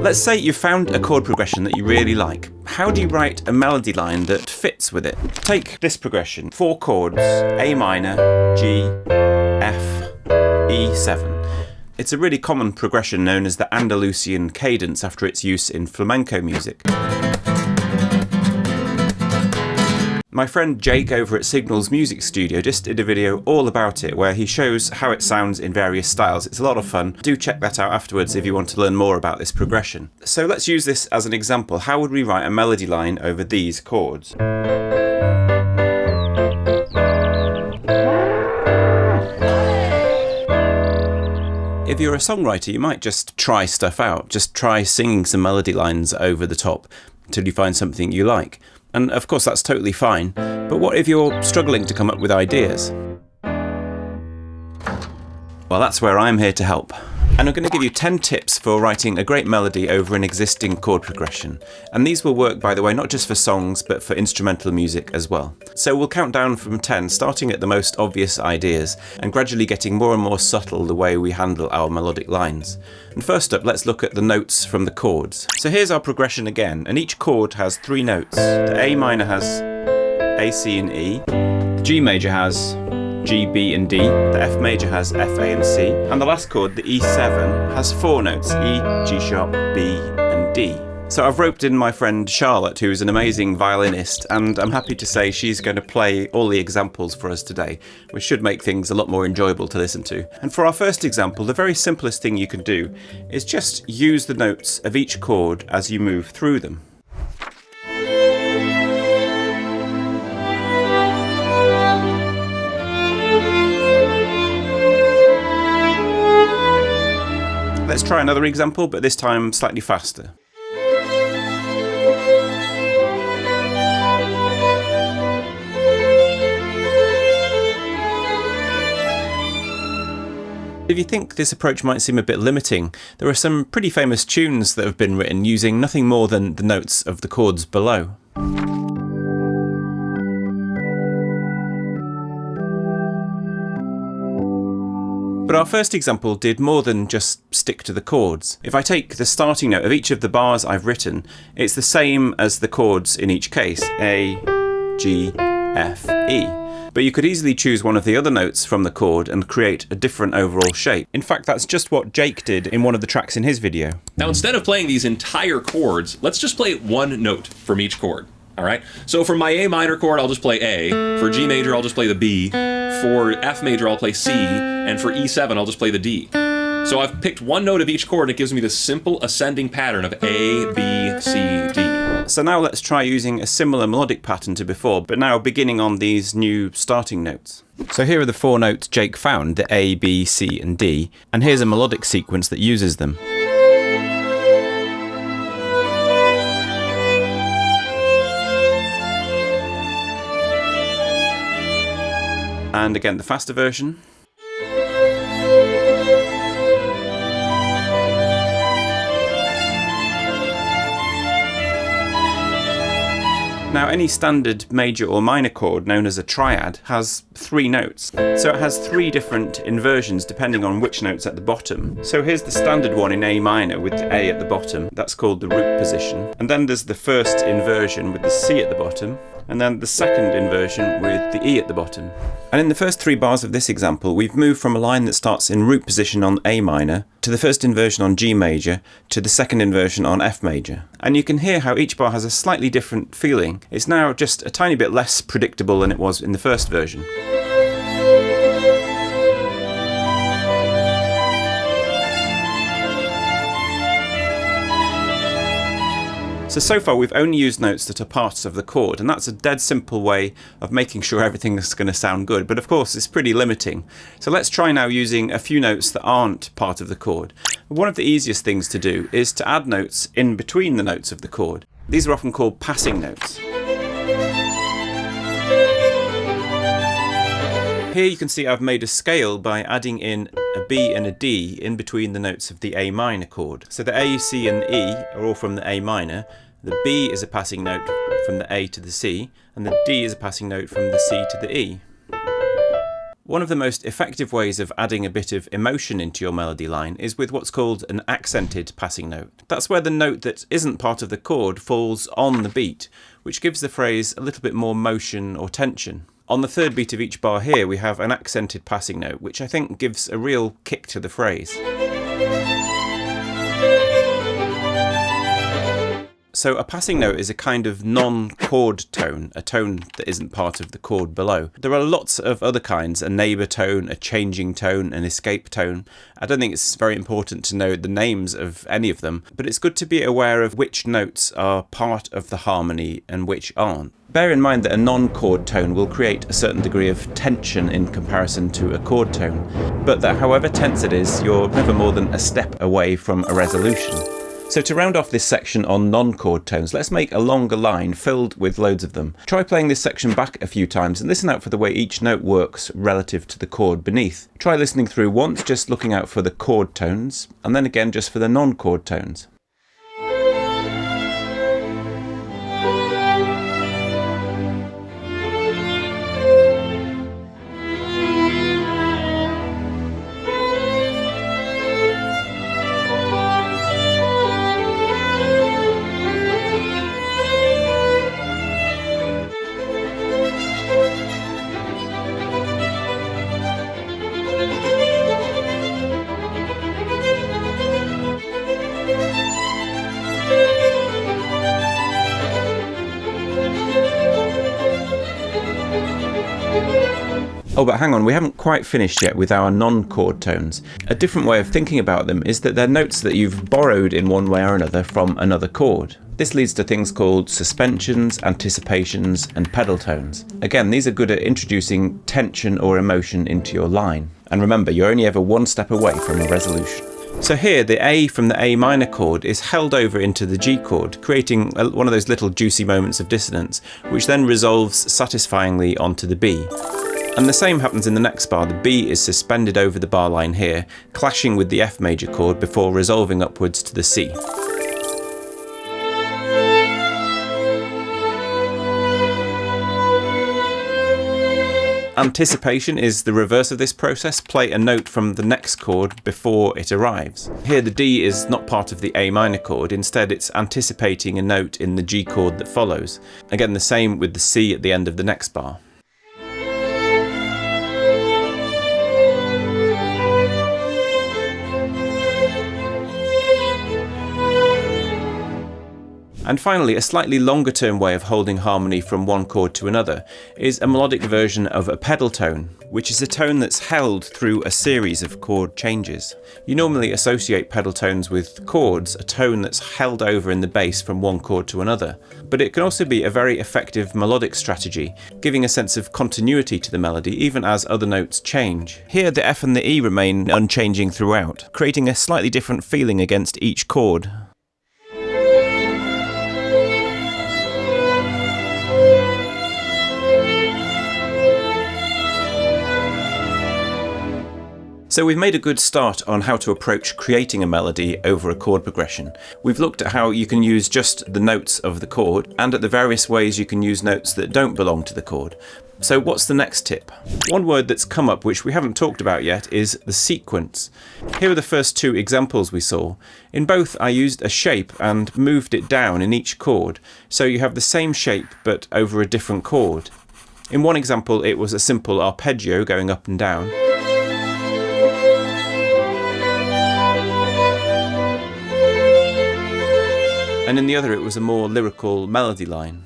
Let's say you found a chord progression that you really like. How do you write a melody line that fits with it? Take this progression, 4 chords, A minor, G, F, E7. It's a really common progression known as the Andalusian cadence after its use in flamenco music. My friend Jake over at Signal's Music Studio just did a video all about it where he shows how it sounds in various styles. It's a lot of fun. Do check that out afterwards if you want to learn more about this progression. So let's use this as an example. How would we write a melody line over these chords? If you're a songwriter, you might just try stuff out. Just try singing some melody lines over the top until you find something you like. And of course that's totally fine, but what if you're struggling to come up with ideas? Well, that's where I'm here to help. And I'm going to give you 10 tips for writing a great melody over an existing chord progression. And these will work, by the way, not just for songs, but for instrumental music as well. So we'll count down from 10, starting at the most obvious ideas, and gradually getting more and more subtle the way we handle our melodic lines. And first up, let's look at the notes from the chords. So here's our progression again, and each chord has 3 notes. The A minor has A, C and E. The G major has G, B and D, the F major has F, A and C, and the last chord, the E7, has 4 notes, E, G sharp, B and D. So I've roped in my friend Charlotte, who's an amazing violinist, and I'm happy to say she's going to play all the examples for us today, which should make things a lot more enjoyable to listen to. And for our first example, the very simplest thing you can do is just use the notes of each chord as you move through them. Let's try another example, but this time slightly faster. If you think this approach might seem a bit limiting, there are some pretty famous tunes that have been written using nothing more than the notes of the chords below. But our first example did more than just stick to the chords. If I take the starting note of each of the bars I've written, it's the same as the chords in each case, A, G, F, E. But you could easily choose one of the other notes from the chord and create a different overall shape. In fact, that's just what Jake did in one of the tracks in his video. Now, instead of playing these entire chords, let's just play one note from each chord. All right, so for my A minor chord, I'll just play A. For G major, I'll just play the B. For F major, I'll play C. And for E7, I'll just play the D. So I've picked one note of each chord, and it gives me this simple ascending pattern of A, B, C, D. So now let's try using a similar melodic pattern to before, but now beginning on these new starting notes. So here are the 4 notes Jake found, the A, B, C and D, and here's a melodic sequence that uses them. And again, the faster version. Now, any standard major or minor chord known as a triad has 3 notes. So it has 3 different inversions depending on which note's at the bottom. So here's the standard one in A minor with the A at the bottom. That's called the root position. And then there's the first inversion with the C at the bottom. And then the second inversion with the E at the bottom. And in the first 3 bars of this example, we've moved from a line that starts in root position on A minor, to the first inversion on G major, to the second inversion on F major. And you can hear how each bar has a slightly different feeling. It's now just a tiny bit less predictable than it was in the first version. So far we've only used notes that are parts of the chord, and that's a dead simple way of making sure everything is going to sound good, but of course it's pretty limiting. So let's try now using a few notes that aren't part of the chord. One of the easiest things to do is to add notes in between the notes of the chord. These are often called passing notes. Here you can see I've made a scale by adding in a B and a D in between the notes of the A minor chord. So the A, C and E are all from the A minor, the B is a passing note from the A to the C, and the D is a passing note from the C to the E. One of the most effective ways of adding a bit of emotion into your melody line is with what's called an accented passing note. That's where the note that isn't part of the chord falls on the beat, which gives the phrase a little bit more motion or tension. On the third beat of each bar here, we have an accented passing note, which I think gives a real kick to the phrase. So a passing note is a kind of non-chord tone, a tone that isn't part of the chord below. There are lots of other kinds, a neighbour tone, a changing tone, an escape tone. I don't think it's very important to know the names of any of them, but it's good to be aware of which notes are part of the harmony and which aren't. Bear in mind that a non-chord tone will create a certain degree of tension in comparison to a chord tone, but that however tense it is, you're never more than a step away from a resolution. So to round off this section on non-chord tones, let's make a longer line filled with loads of them. Try playing this section back a few times and listen out for the way each note works relative to the chord beneath. Try listening through once, just looking out for the chord tones, and then again just for the non-chord tones. Oh, but hang on, we haven't quite finished yet with our non-chord tones. A different way of thinking about them is that they're notes that you've borrowed in one way or another from another chord. This leads to things called suspensions, anticipations, and pedal tones. Again, these are good at introducing tension or emotion into your line. And remember, you're only ever one step away from a resolution. So here, the A from the A minor chord is held over into the G chord, creating one of those little juicy moments of dissonance, which then resolves satisfyingly onto the B. And the same happens in the next bar. The B is suspended over the bar line here, clashing with the F major chord before resolving upwards to the C. Anticipation is the reverse of this process. Play a note from the next chord before it arrives. Here the D is not part of the A minor chord, instead it's anticipating a note in the G chord that follows. Again, the same with the C at the end of the next bar. And finally, a slightly longer term way of holding harmony from one chord to another is a melodic version of a pedal tone, which is a tone that's held through a series of chord changes. You normally associate pedal tones with chords, a tone that's held over in the bass from one chord to another. But it can also be a very effective melodic strategy, giving a sense of continuity to the melody even as other notes change. Here the F and the E remain unchanging throughout, creating a slightly different feeling against each chord. So we've made a good start on how to approach creating a melody over a chord progression. We've looked at how you can use just the notes of the chord and at the various ways you can use notes that don't belong to the chord. So what's the next tip? One word that's come up which we haven't talked about yet is the sequence. Here are the first two examples we saw. In both I used a shape and moved it down in each chord, so you have the same shape but over a different chord. In one example it was a simple arpeggio going up and down. And in the other it was a more lyrical melody line.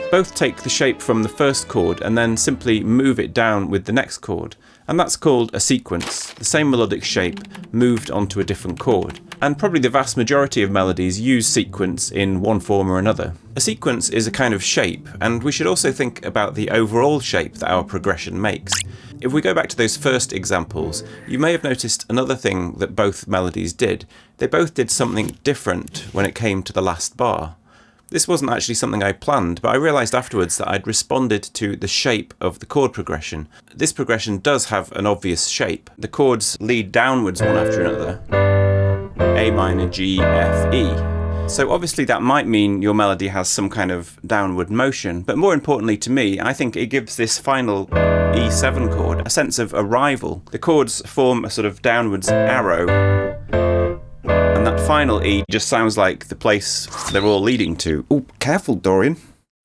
Both take the shape from the first chord and then simply move it down with the next chord, and that's called a sequence, the same melodic shape moved onto a different chord. And probably the vast majority of melodies use sequence in one form or another. A sequence is a kind of shape, and we should also think about the overall shape that our progression makes. If we go back to those first examples, you may have noticed another thing that both melodies did. They both did something different when it came to the last bar. This wasn't actually something I planned, but I realised afterwards that I'd responded to the shape of the chord progression. This progression does have an obvious shape. The chords lead downwards one after another. A minor, G, F, E. So obviously that might mean your melody has some kind of downward motion, but more importantly to me, I think it gives this final E7 chord a sense of arrival. The chords form a sort of downwards arrow, and that final E just sounds like the place they're all leading to. Oh, careful, Dorian.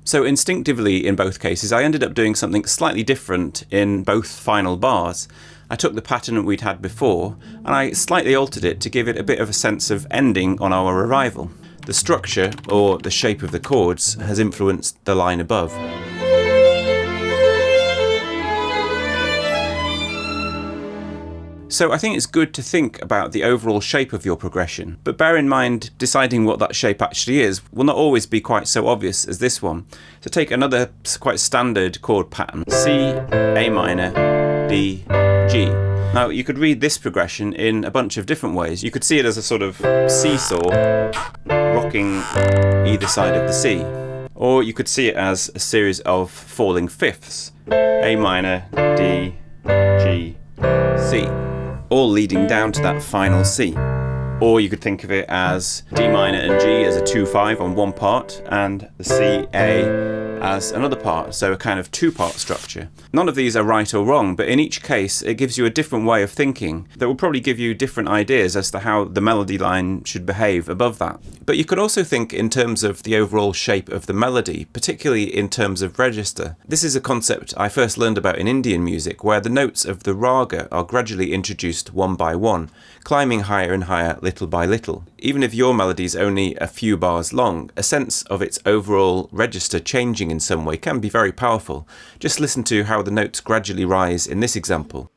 So instinctively in both cases, I ended up doing something slightly different in both final bars. I took the pattern we'd had before, and I slightly altered it to give it a bit of a sense of ending on our arrival. The structure, or the shape of the chords, has influenced the line above. So I think it's good to think about the overall shape of your progression, but bear in mind deciding what that shape actually is will not always be quite so obvious as this one. So take another quite standard chord pattern, C, A minor, D, G. Now you could read this progression in a bunch of different ways. You could see it as a sort of seesaw rocking either side of the C. Or you could see it as a series of falling fifths, A minor, D, G, C, all leading down to that final C. Or you could think of it as D minor and G as a 2-5 on one part, and the C, A as another part, so a kind of two-part structure. None of these are right or wrong, but in each case it gives you a different way of thinking that will probably give you different ideas as to how the melody line should behave above that. But you could also think in terms of the overall shape of the melody, particularly in terms of register. This is a concept I first learned about in Indian music, where the notes of the raga are gradually introduced one by one, climbing higher and higher little by little. Even if your melody is only a few bars long, a sense of its overall register changing in some way can be very powerful. Just listen to how the notes gradually rise in this example.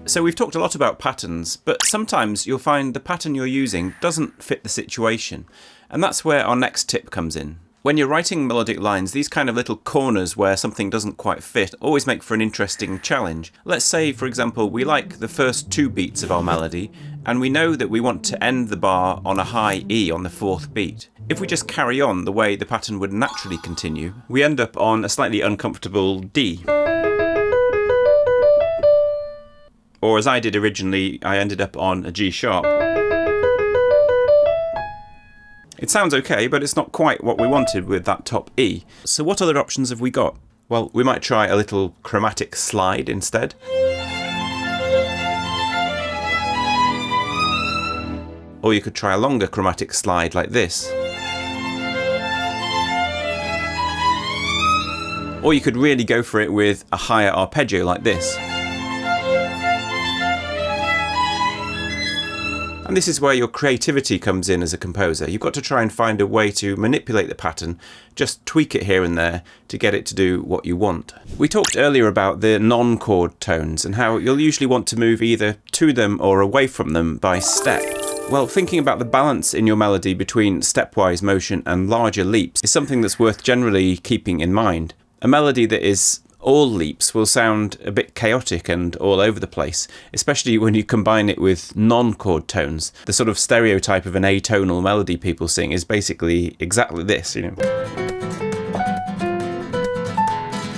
So we've talked a lot about patterns, but sometimes you'll find the pattern you're using doesn't fit the situation, and that's where our next tip comes in. When you're writing melodic lines, these kind of little corners where something doesn't quite fit always make for an interesting challenge. Let's say, for example, we like the first 2 beats of our melody, and we know that we want to end the bar on a high E on the 4th beat. If we just carry on the way the pattern would naturally continue, we end up on a slightly uncomfortable D. Or as I did originally, I ended up on a G sharp. It sounds okay, but it's not quite what we wanted with that top E. So what other options have we got? Well, we might try a little chromatic slide instead. Or you could try a longer chromatic slide like this. Or you could really go for it with a higher arpeggio like this. And this is where your creativity comes in as a composer. You've got to try and find a way to manipulate the pattern, just tweak it here and there to get it to do what you want. We talked earlier about the non-chord tones and how you'll usually want to move either to them or away from them by step. Well, thinking about the balance in your melody between stepwise motion and larger leaps is something that's worth generally keeping in mind. A melody that is all leaps will sound a bit chaotic and all over the place, especially when you combine it with non-chord tones. The sort of stereotype of an atonal melody people sing is basically exactly this, you know.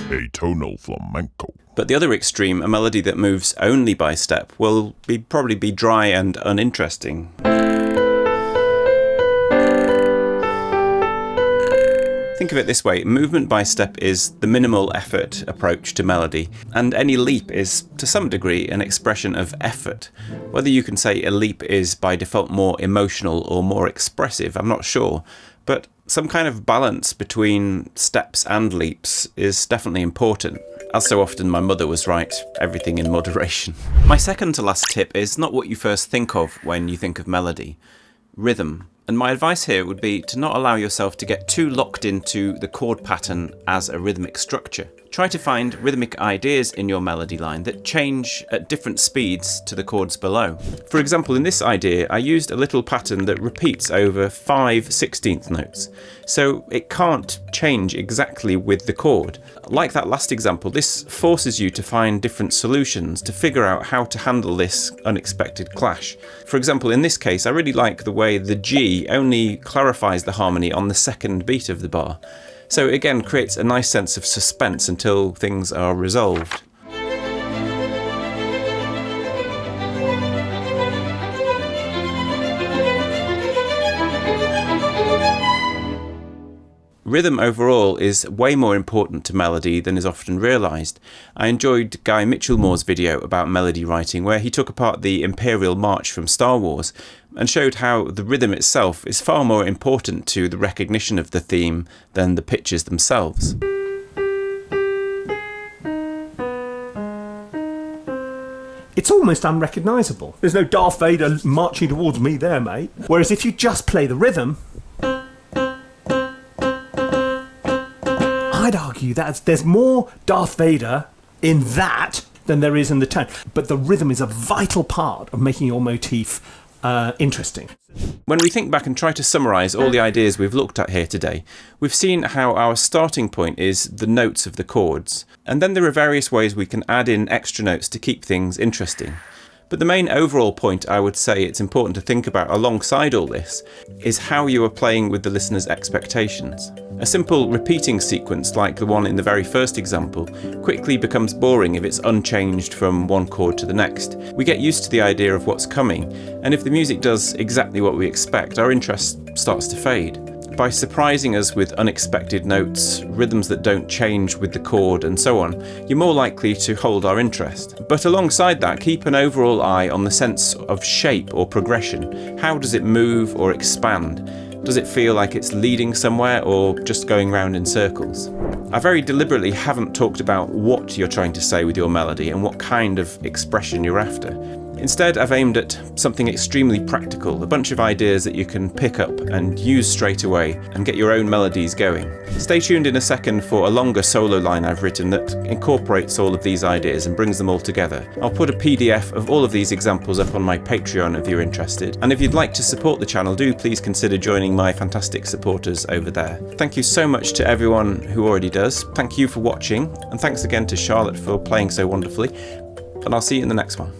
Atonal flamenco. But the other extreme, a melody that moves only by step, will probably be dry and uninteresting. Think of it this way, movement by step is the minimal effort approach to melody, and any leap is, to some degree, an expression of effort. Whether you can say a leap is by default more emotional or more expressive, I'm not sure, but some kind of balance between steps and leaps is definitely important. As so often, my mother was right, everything in moderation. My second to last tip is not what you first think of when you think of melody: rhythm. And my advice here would be to not allow yourself to get too locked into the chord pattern as a rhythmic structure. Try to find rhythmic ideas in your melody line that change at different speeds to the chords below. For example, in this idea, I used a little pattern that repeats over 5 16th notes, so it can't change exactly with the chord. Like that last example, this forces you to find different solutions to figure out how to handle this unexpected clash. For example, in this case, I really like the way the G only clarifies the harmony on the second beat of the bar. So it again creates a nice sense of suspense until things are resolved. Rhythm overall is way more important to melody than is often realised. I enjoyed Guy Mitchellmore's video about melody writing, where he took apart the Imperial March from Star Wars and showed how the rhythm itself is far more important to the recognition of the theme than the pitches themselves. It's almost unrecognisable. There's no Darth Vader marching towards me there, mate. Whereas if you just play the rhythm, I'd argue that there's more Darth Vader in that than there is in the tone. But the rhythm is a vital part of making your motif interesting. When we think back and try to summarise all the ideas we've looked at here today, we've seen how our starting point is the notes of the chords, and then there are various ways we can add in extra notes to keep things interesting. But the main overall point I would say it's important to think about alongside all this is how you are playing with the listener's expectations. A simple repeating sequence like the one in the very first example quickly becomes boring if it's unchanged from one chord to the next. We get used to the idea of what's coming, and if the music does exactly what we expect, our interest starts to fade. By surprising us with unexpected notes, rhythms that don't change with the chord and so on, you're more likely to hold our interest. But alongside that, keep an overall eye on the sense of shape or progression. How does it move or expand? Does it feel like it's leading somewhere or just going round in circles? I very deliberately haven't talked about what you're trying to say with your melody and what kind of expression you're after. Instead, I've aimed at something extremely practical, a bunch of ideas that you can pick up and use straight away and get your own melodies going. Stay tuned in a second for a longer solo line I've written that incorporates all of these ideas and brings them all together. I'll put a PDF of all of these examples up on my Patreon if you're interested. And if you'd like to support the channel, do please consider joining my fantastic supporters over there. Thank you so much to everyone who already does. Thank you for watching, and thanks again to Charlotte for playing so wonderfully. And I'll see you in the next one.